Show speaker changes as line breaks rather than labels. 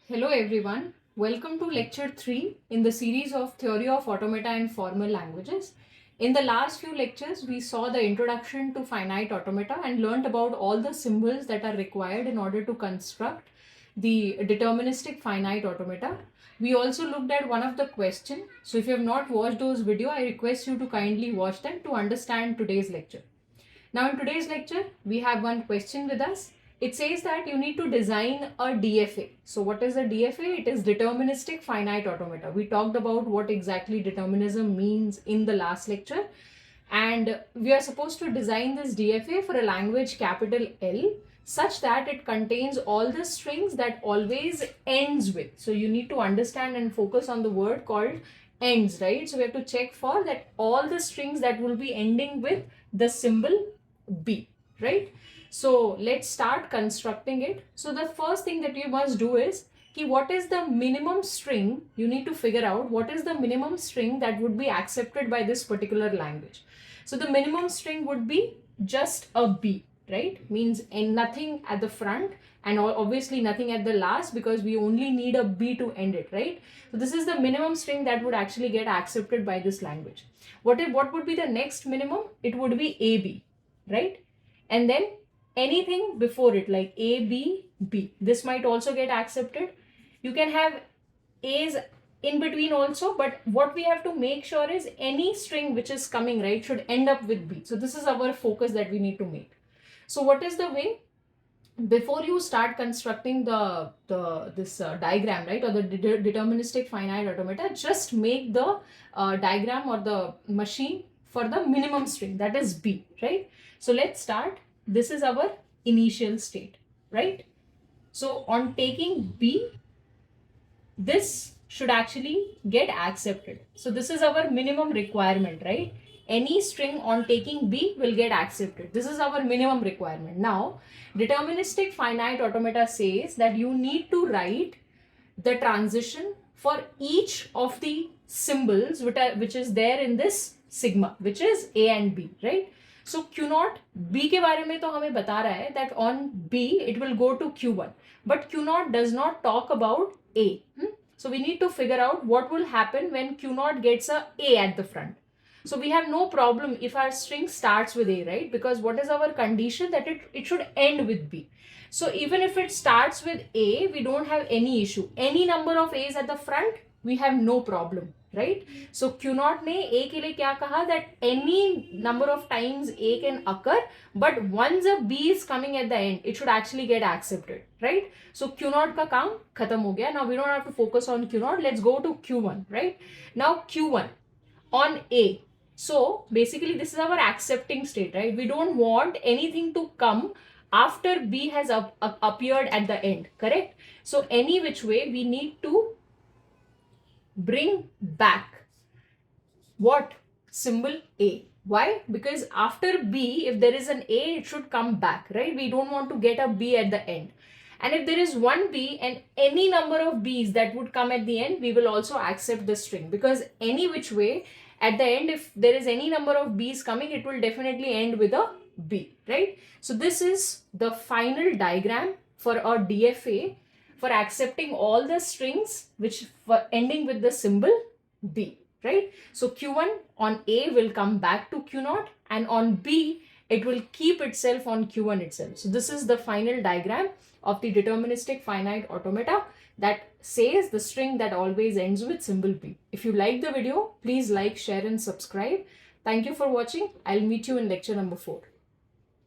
Hello everyone, welcome to lecture 3 in the series of Theory of Automata and Formal Languages. In the last few lectures, we saw the introduction to finite automata and learnt about all the symbols that are required in order to construct the deterministic finite automata. We also looked at one of the questions. So if you have not watched those videos, I request you to kindly watch them to understand today's lecture. Now in today's lecture, we have one question with us. It says that you need to design a DFA. So what is a DFA? It is deterministic finite automata. We talked about what exactly determinism means in the last lecture. And we are supposed to design this DFA for a language capital L such that it contains all the strings that always ends with. So you need to understand and focus on the word called ends, right? So we have to check for that all the strings that will be ending with the symbol B, right? So let's start constructing it. So the first thing that you must do is what is the minimum string. You need to figure out what is the minimum string that would be accepted by this particular language. So the minimum string would be just a B, right? Means nothing at the front and obviously nothing at the last, because we only need a B to end it, right? So this is the minimum string that would actually get accepted by this language. What would be the next minimum? It would be AB, right? And then anything before it like A, B, B. This might also get accepted. You can have A's in between also, but what we have to make sure is any string which is coming, right, should end up with B. So this is our focus that we need to make. So what is the way? Before you start constructing this diagram, right, or the deterministic finite automata, just make the diagram or the machine for the minimum string, that is B, right? So let's start. This is our initial state, right? So on taking B, this should actually get accepted. So this is our minimum requirement, right? Any string on taking B will get accepted. This is our minimum requirement. Now, deterministic finite automata says that you need to write the transition for each of the symbols which is there in this sigma, which is A and B, right? So Q0, B के बारे में तो हमें बता रहा है that on B it will go to Q1, but Q0 does not talk about A. So we need to figure out what will happen when Q0 gets a A at the front. So we have no problem if our string starts with A, right? Because what is our condition? That it should end with B. So even if it starts with A, we don't have any issue. Any number of A's at the front, we have no problem, right? So Q0 ने A के लिए क्या कहा? That any number of times A can occur, but once a B is coming at the end, it should actually get accepted, right? So Q0 का काम खत्म हो गया. Now we don't have to focus on Q0. Let's go to Q1, right? Now Q1 on A. So basically this is our accepting state, right? We don't want anything to come after B has appeared at the end, correct? So any which way we need to bring back what? Symbol A. Why? Because after B, if there is an A, it should come back, right? We don't want to get a B at the end. And if there is one B and any number of B's that would come at the end, we will also accept the string, because any which way at the end, if there is any number of B's coming, it will definitely end with a B, right? So this is the final diagram for our DFA for accepting all the strings which for ending with the symbol B, right? So Q1 on A will come back to Q0, and on B, it will keep itself on Q1 itself. So this is the final diagram of the deterministic finite automata that says the string that always ends with symbol B. If you like the video, please like, share and subscribe. Thank you for watching. I'll meet you in lecture number 4.